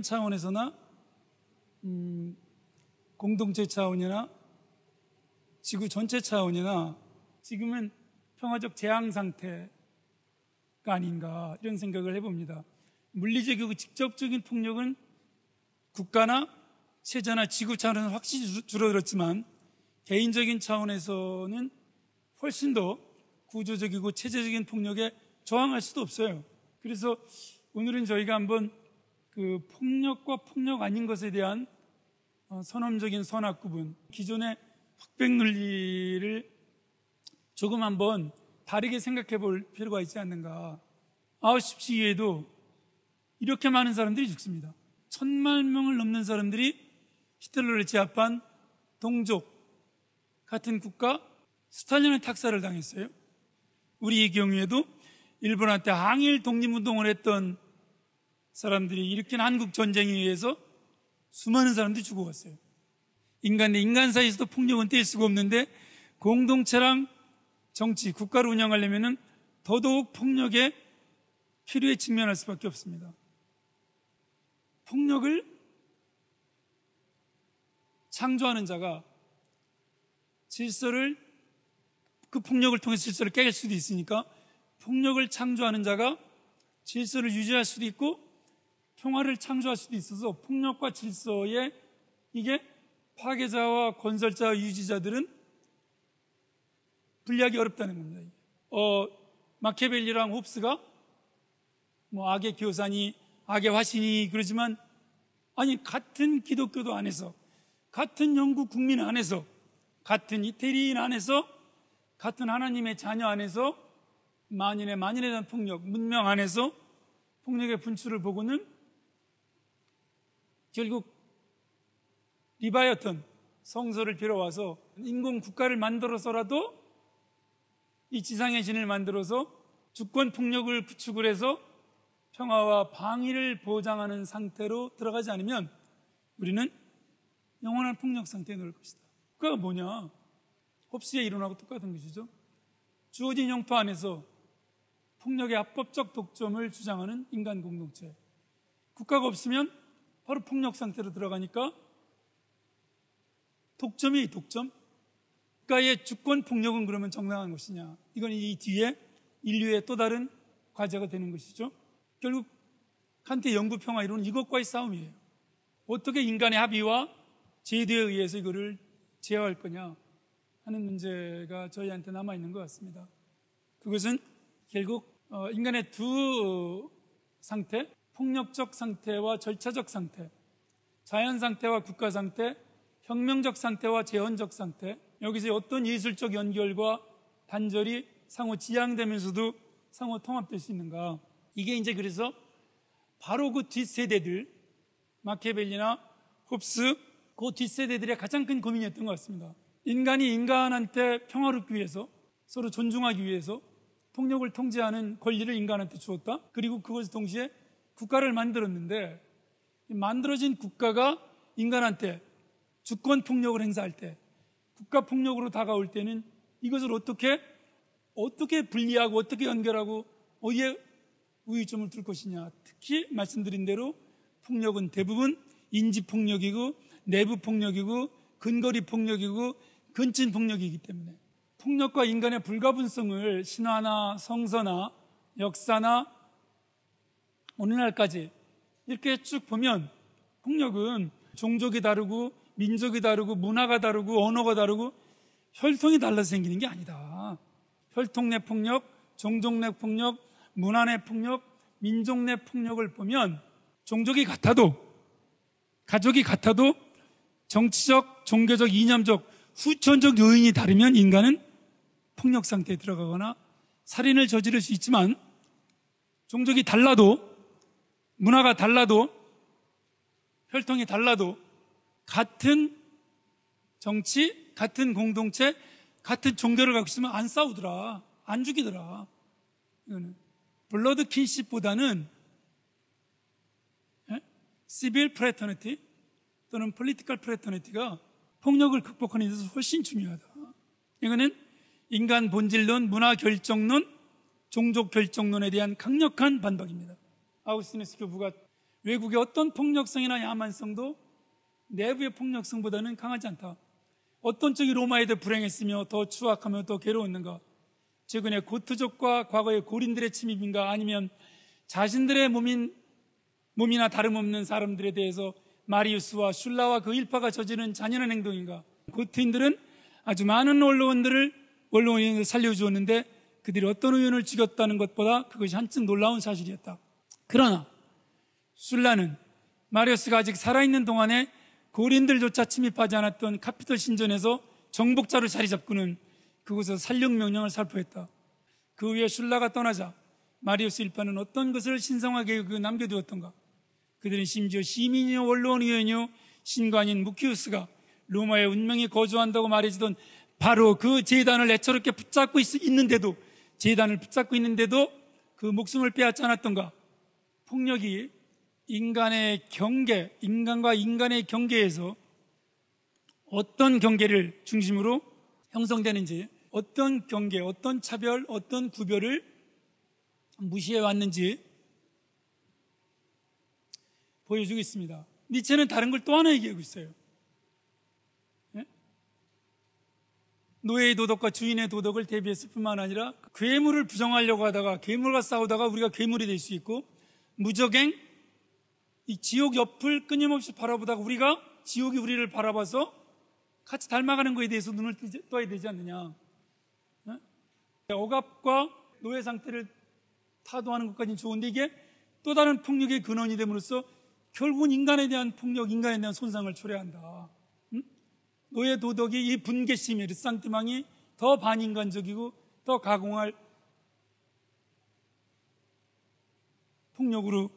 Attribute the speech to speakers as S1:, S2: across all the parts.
S1: 차원에서나 공동체 차원이나 지구 전체 차원이나 지금은 평화적 재앙 상태가 아닌가 이런 생각을 해봅니다. 물리적이고 직접적인 폭력은 국가나 세자나 지구 차원에서는 확실히 줄어들었지만 개인적인 차원에서는 훨씬 더 구조적이고 체제적인 폭력에 저항할 수도 없어요. 그래서 오늘은 저희가 한번 그 폭력과 폭력 아닌 것에 대한 선언적인 선악 구분, 기존의 흑백 논리를 조금 한번 다르게 생각해 볼 필요가 있지 않는가. 아우슈비츠 이후에도 이렇게 많은 사람들이 죽습니다. 1000만 명을 넘는 사람들이 히틀러를 제압한 동족 같은 국가 스탈린의 탁살을 당했어요. 우리의 경우에도 일본한테 항일 독립운동을 했던 사람들이 일으킨 한국 전쟁에 의해서 수많은 사람들이 죽어갔어요. 인간 대 인간 사이에서도 폭력은 뗄 수가 없는데 공동체랑 정치, 국가를 운영하려면 더더욱 폭력의 필요에 직면할 수밖에 없습니다. 폭력을 창조하는 자가 질서를, 그 폭력을 통해서 질서를 깨길 수도 있으니까 폭력을 창조하는 자가 질서를 유지할 수도 있고 평화를 창조할 수도 있어서 폭력과 질서에 이게 파괴자와 건설자와 유지자들은 분리하기 어렵다는 겁니다. 마키아벨리랑 홉스가 뭐 악의 교사니 악의 화신이 그러지만 아니 같은 기독교도 안에서 같은 영국 국민 안에서 같은 이태리인 안에서 같은 하나님의 자녀 안에서 만인에 대한 폭력, 문명 안에서 폭력의 분출을 보고는 결국 리바이어턴 성서를 빌어와서 인공 국가를 만들어서라도 이 지상의 신을 만들어서 주권 폭력을 구축을 해서 평화와 방위를 보장하는 상태로 들어가지 않으면 우리는 영원한 폭력 상태에 놓을 것이다. 국가가 뭐냐? 홉스의 이론하고 똑같은 것이죠. 주어진 영토 안에서 폭력의 합법적 독점을 주장하는 인간 공동체. 국가가 없으면 바로 폭력 상태로 들어가니까 독점이 독점. 국가의 주권 폭력은 그러면 정당한 것이냐? 이건 이 뒤에 인류의 또 다른 과제가 되는 것이죠. 결국 칸트의 영구 평화 이론은 이것과의 싸움이에요. 어떻게 인간의 합의와 제도에 의해서 이거를 제어할 거냐 하는 문제가 저희한테 남아있는 것 같습니다. 그것은 결국 인간의 두 상태, 폭력적 상태와 절차적 상태, 자연 상태와 국가 상태, 혁명적 상태와 재헌적 상태, 여기서 어떤 예술적 연결과 단절이 상호 지향되면서도 상호 통합될 수 있는가. 이게 이제 그래서 바로 그 뒷세대들, 마키아벨리나 홉스, 그 뒷세대들의 가장 큰 고민이었던 것 같습니다. 인간이 인간한테 평화롭기 위해서, 서로 존중하기 위해서 폭력을 통제하는 권리를 인간한테 주었다. 그리고 그것을 동시에 국가를 만들었는데 만들어진 국가가 인간한테 주권 폭력을 행사할 때, 국가 폭력으로 다가올 때는 이것을 어떻게 분리하고 어떻게 연결하고 어디에 우위점을 둘 것이냐. 특히 말씀드린 대로 폭력은 대부분 인지 폭력이고 내부 폭력이고 근거리 폭력이고 근친 폭력이기 때문에 폭력과 인간의 불가분성을 신화나 성서나 역사나 오늘날까지 이렇게 쭉 보면 폭력은 종족이 다르고 민족이 다르고 문화가 다르고 언어가 다르고 혈통이 달라서 생기는 게 아니다. 혈통 내 폭력, 종족 내 폭력, 문화 내 폭력, 민족 내 폭력을 보면 종족이 같아도, 가족이 같아도 정치적, 종교적, 이념적, 후천적 요인이 다르면 인간은 폭력 상태에 들어가거나 살인을 저지를 수 있지만 종족이 달라도, 문화가 달라도, 혈통이 달라도 같은 정치, 같은 공동체, 같은 종교를 갖고 있으면 안 싸우더라, 안 죽이더라. 이거는 블러드 킨십보다는 시빌 프레터니티 또는 폴리티컬 프레터니티가 폭력을 극복하는 데 있어서 훨씬 중요하다. 이거는 인간 본질론, 문화 결정론, 종족 결정론에 대한 강력한 반박입니다. 아우구스티누스 교부가 외국의 어떤 폭력성이나 야만성도 내부의 폭력성보다는 강하지 않다. 어떤 쪽이 로마에 더 불행했으며 더 추악하며 더 괴로웠는가? 최근에 고트족과 과거의 고린들의 침입인가? 아니면 자신들의 몸이나 다름없는 사람들에 대해서 마리우스와 슐라와 그 일파가 저지른 잔인한 행동인가? 고트인들은 아주 많은 원로원들을 살려주었는데 그들이 어떤 의원을 죽였다는 것보다 그것이 한층 놀라운 사실이었다. 그러나 슐라는 마리우스가 아직 살아있는 동안에 고린들조차 침입하지 않았던 카피톨 신전에서 정복자로 자리 잡고는 그곳에서 살육 명령을 살포했다. 그 후에 슐라가 떠나자 마리우스 일파는 어떤 것을 신성하게 남겨두었던가? 그들은 심지어 시민이요 원로원 의원이요 신관인 무키우스가 로마에 운명히 거주한다고 말해지던 바로 그 제단을 애처롭게 붙잡고 있는데도 그 목숨을 빼앗지 않았던가? 폭력이 인간과 인간의 경계에서 어떤 경계를 중심으로 형성되는지, 어떤 경계, 어떤 차별, 어떤 구별을 무시해 왔는지 보여주고 있습니다. 니체는 다른 걸 또 하나 얘기하고 있어요. 노예의 도덕과 주인의 도덕을 대비했을 뿐만 아니라 괴물을 부정하려고 하다가 괴물과 싸우다가 우리가 괴물이 될 수 있고, 무적행, 이 지옥 옆을 끊임없이 바라보다가 우리가 지옥이 우리를 바라봐서 같이 닮아가는 것에 대해서 눈을 떠야 되지 않느냐. 억압과 노예 상태를 타도하는 것까지는 좋은데 이게 또 다른 폭력의 근원이 됨으로써 결국은 인간에 대한 폭력, 인간에 대한 손상을 초래한다. 노예 도덕이 이 분개심의 르상티망이 더 반인간적이고 더 가공할 폭력으로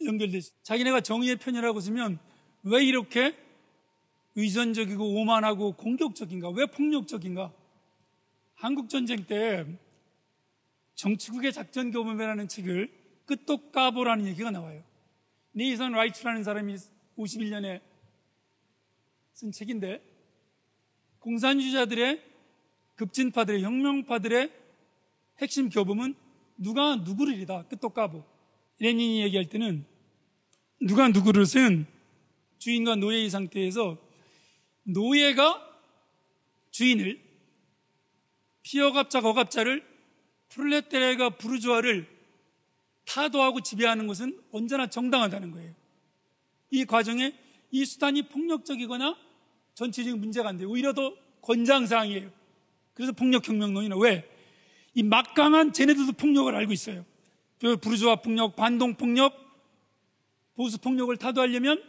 S1: 연결되죠. 자기네가 정의의 편이라고 쓰면 왜 이렇게 의존적이고 오만하고 공격적인가? 왜 폭력적인가? 한국전쟁 때 정치국의 작전교범이라는 책을 끄떡까보라는 얘기가 나와요. 네이선 라이트라는 사람이 51년에 쓴 책인데, 공산주의자들의 급진파들의 혁명파들의 핵심 교범은 누가 누구를이다. 끄떡까보. 레닌이 얘기할 때는 누가 누구를 쓴 주인과 노예의 상태에서 노예가 주인을, 피어갑자가 억압자를, 프롤레타리아가 부르주아를 타도하고 지배하는 것은 언제나 정당하다는 거예요. 이 과정에 이 수단이 폭력적이거나 전체적인 문제가 안 돼요. 오히려 더 권장사항이에요. 그래서 폭력혁명론이나 왜? 이 막강한 쟤네들도 폭력을 알고 있어요. 부르주아 폭력, 반동폭력, 보수폭력을 타도하려면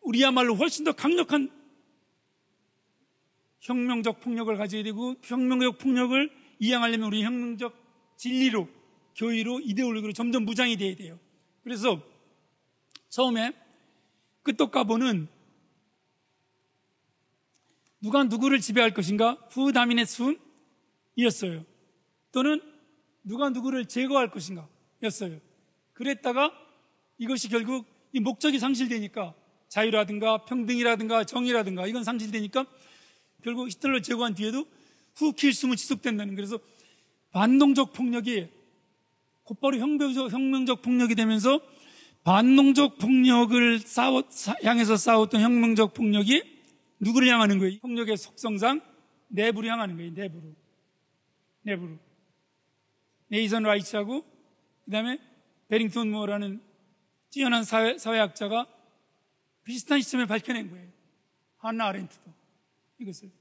S1: 우리야말로 훨씬 더 강력한 혁명적 폭력을 가져야 되고, 혁명적 폭력을 이양하려면 우리 혁명적 진리로, 교의로, 이데올로기로 점점 무장이 돼야 돼요. 그래서 처음에 끄떡까보는 누가 누구를 지배할 것인가? 후다민의 순이었어요. 또는 누가 누구를 제거할 것인가? 였어요. 그랬다가 이것이 결국 이 목적이 상실되니까, 자유라든가 평등이라든가 정의라든가 이건 상실되니까 결국 히틀러 제거한 뒤에도 후킬숨은 지속된다는. 그래서 반동적 폭력이 곧바로 혁명적 폭력이 되면서 반동적 폭력을 향해서 싸웠던 혁명적 폭력이 누구를 향하는 거예요? 폭력의 속성상 내부를 향하는 거예요. 내부로. 네이선 라이츠하고 그 다음에 베링턴 무어라는 뛰어난 사회학자가 비슷한 시점에 밝혀낸 거예요. 한나 아렌트도 이것을.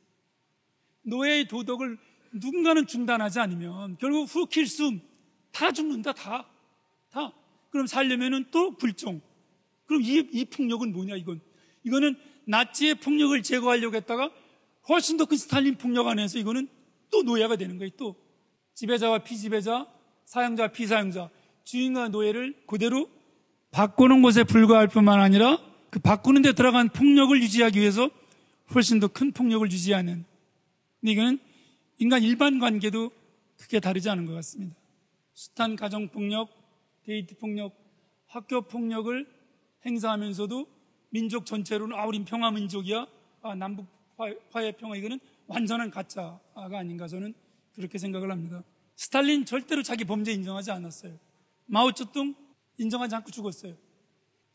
S1: 노예의 도덕을 누군가는 중단하지 않으면 결국 후킬숨 다 죽는다. 다. 그럼 살려면은 또 굴종. 그럼 이 폭력은 뭐냐? 이거는 나치의 폭력을 제거하려고 했다가 훨씬 더 큰 스탈린 폭력 안에서 이거는 또 노예가 되는 거예요. 또 지배자와 피지배자, 사용자와 피사용자, 주인과 노예를 그대로 바꾸는 것에 불과할 뿐만 아니라 그 바꾸는 데 들어간 폭력을 유지하기 위해서 훨씬 더 큰 폭력을 유지하는. 근데 이거는 인간 일반 관계도 크게 다르지 않은 것 같습니다. 숱한 가정폭력, 데이트폭력, 학교폭력을 행사하면서도 민족 전체로는 우린 평화민족이야, 남북 화해 평화, 이거는 완전한 가짜가 아닌가, 저는 그렇게 생각을 합니다. 스탈린 절대로 자기 범죄 인정하지 않았어요. 마오쩌둥 인정하지 않고 죽었어요.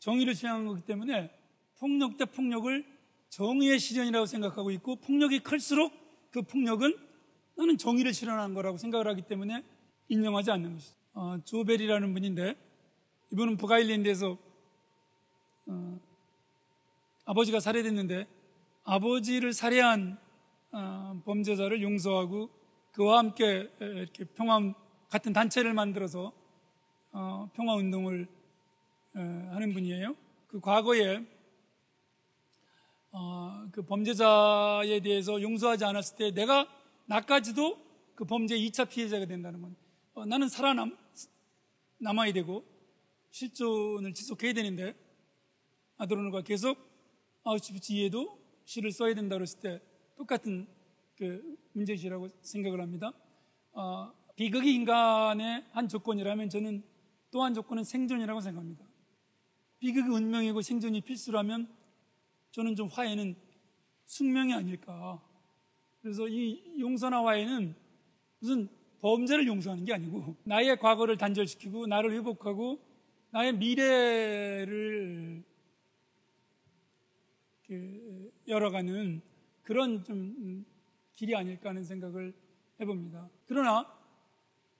S1: 정의를 지향한 거기 때문에 폭력 대 폭력을 정의의 실현이라고 생각하고 있고, 폭력이 클수록 그 폭력은 나는 정의를 실현한 거라고 생각을 하기 때문에 인정하지 않는 것이죠. 조벨이라는 분인데, 이분은 북아일랜드에서 아버지가 살해됐는데 아버지를 살해한 범죄자를 용서하고 그와 함께 이렇게 같은 단체를 만들어서 평화운동을 하는 분이에요. 그 과거에 그 범죄자에 대해서 용서하지 않았을 때 나까지도 그 범죄의 2차 피해자가 된다는 건, 나는 남아야 되고 실존을 지속해야 되는데 아도르노가 계속 아우슈비츠 이후에도 시를 써야 된다 그랬을 때 똑같은 그 문제시라고 생각을 합니다. 비극이 인간의 한 조건이라면 저는 또 한 조건은 생존이라고 생각합니다. 비극이 운명이고 생존이 필수라면 저는 좀 화해는 숙명이 아닐까. 그래서 이 용서나 화해는 무슨 범죄를 용서하는 게 아니고 나의 과거를 단절시키고 나를 회복하고 나의 미래를 열어가는 그런 좀 길이 아닐까 하는 생각을 해봅니다. 그러나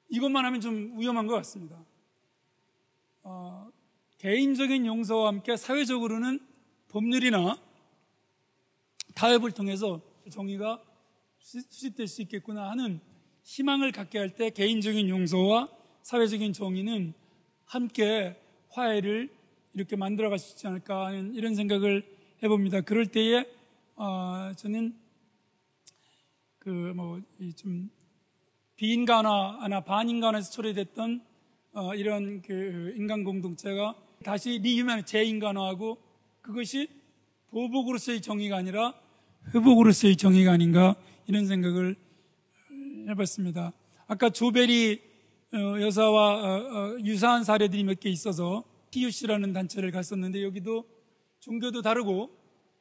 S1: 이것만 하면 좀 위험한 것 같습니다. 개인적인 용서와 함께 사회적으로는 법률이나 타협을 통해서 정의가 수립될 수 있겠구나 하는 희망을 갖게 할 때 개인적인 용서와 사회적인 정의는 함께 화해를 이렇게 만들어갈 수 있지 않을까 하는 이런 생각을 해봅니다. 그럴 때에 저는 좀 비인간화나 반인간화에서 초래됐던 이런 그 인간 공동체가 다시 재인간화하고 그것이 보복으로서의 정의가 아니라 회복으로서의 정의가 아닌가 이런 생각을 해봤습니다. 아까 조베리 여사와 유사한 사례들이 몇 개 있어서 TUC라는 단체를 갔었는데 여기도 종교도 다르고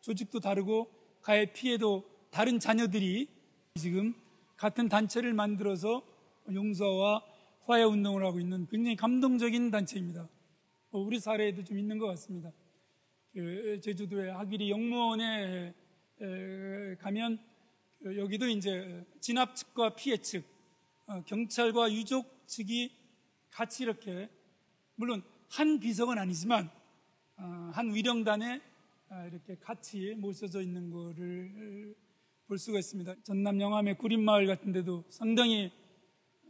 S1: 조직도 다르고 가해 피해도 다른 자녀들이 지금 같은 단체를 만들어서 용서와 화해 운동을 하고 있는 굉장히 감동적인 단체입니다. 우리 사례에도 좀 있는 것 같습니다. 제주도의 하기리 영무원에 가면 여기도 이제 진압 측과 피해 측, 경찰과 유족 측이 같이 이렇게, 물론 한 비석은 아니지만 한 위령단에 이렇게 같이 모셔져 있는 거를 볼 수가 있습니다. 전남 영암의 구린마을 같은 데도 상당히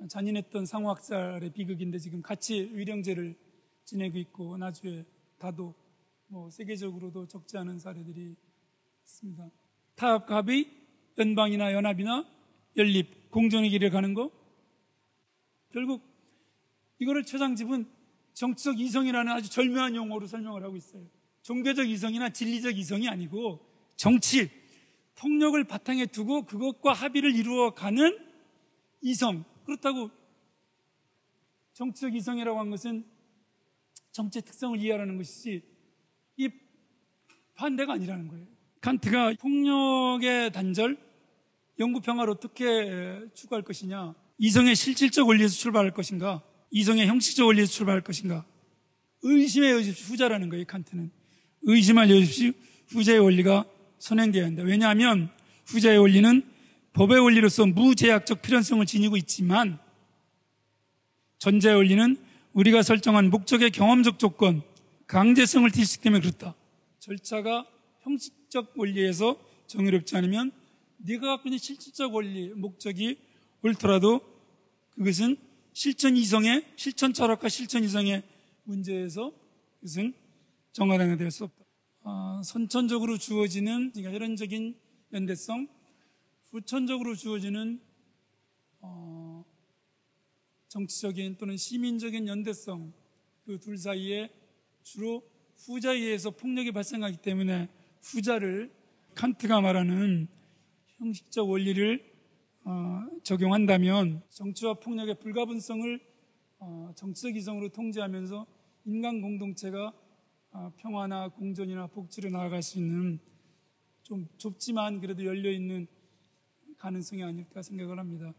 S1: 잔인했던 상호학살의 비극인데 지금 같이 위령제를 지내고 있고, 나주에 다도 세계적으로도 적지 않은 사례들이 있습니다. 타협, 합의, 연방이나 연합이나 연립, 공존의 길을 가는 거, 결국 이거를 최장집은 정치적 이성이라는 아주 절묘한 용어로 설명을 하고 있어요. 종교적 이성이나 진리적 이성이 아니고 정치, 폭력을 바탕에 두고 그것과 합의를 이루어가는 이성. 그렇다고 정치적 이성이라고 한 것은 정치의 특성을 이해하라는 것이지 이 반대가 아니라는 거예요. 칸트가 폭력의 단절, 영구평화를 어떻게 추구할 것이냐, 이성의 실질적 원리에서 출발할 것인가, 이성의 형식적 원리에서 출발할 것인가, 의심에 여십시오 후자라는 거예요. 칸트는 의심할 여십시오 후자의 원리가 선행되어야 한다. 왜냐하면 후자의 원리는 법의 원리로서 무제약적 필연성을 지니고 있지만 전자의 원리는 우리가 설정한 목적의 경험적 조건, 강제성을 띌 수 있기 때문에 그렇다. 절차가 형식적 원리에서 정의롭지 않으면 네가 갖고 있는 실질적 원리, 목적이 옳더라도 그것은 실천 철학과 실천 이성의 문제에서 그것은 정화당이 될 수 없다. 선천적으로 주어지는 혈연적인 연대성, 후천적으로 주어지는 정치적인 또는 시민적인 연대성, 그 둘 사이에 주로 후자에 의해서 폭력이 발생하기 때문에 후자를 칸트가 말하는 형식적 원리를 적용한다면 정치와 폭력의 불가분성을 정치적 이성으로 통제하면서 인간 공동체가 평화나 공존이나 복지로 나아갈 수 있는 좀 좁지만 그래도 열려있는 가능성이 아닐까 생각을 합니다.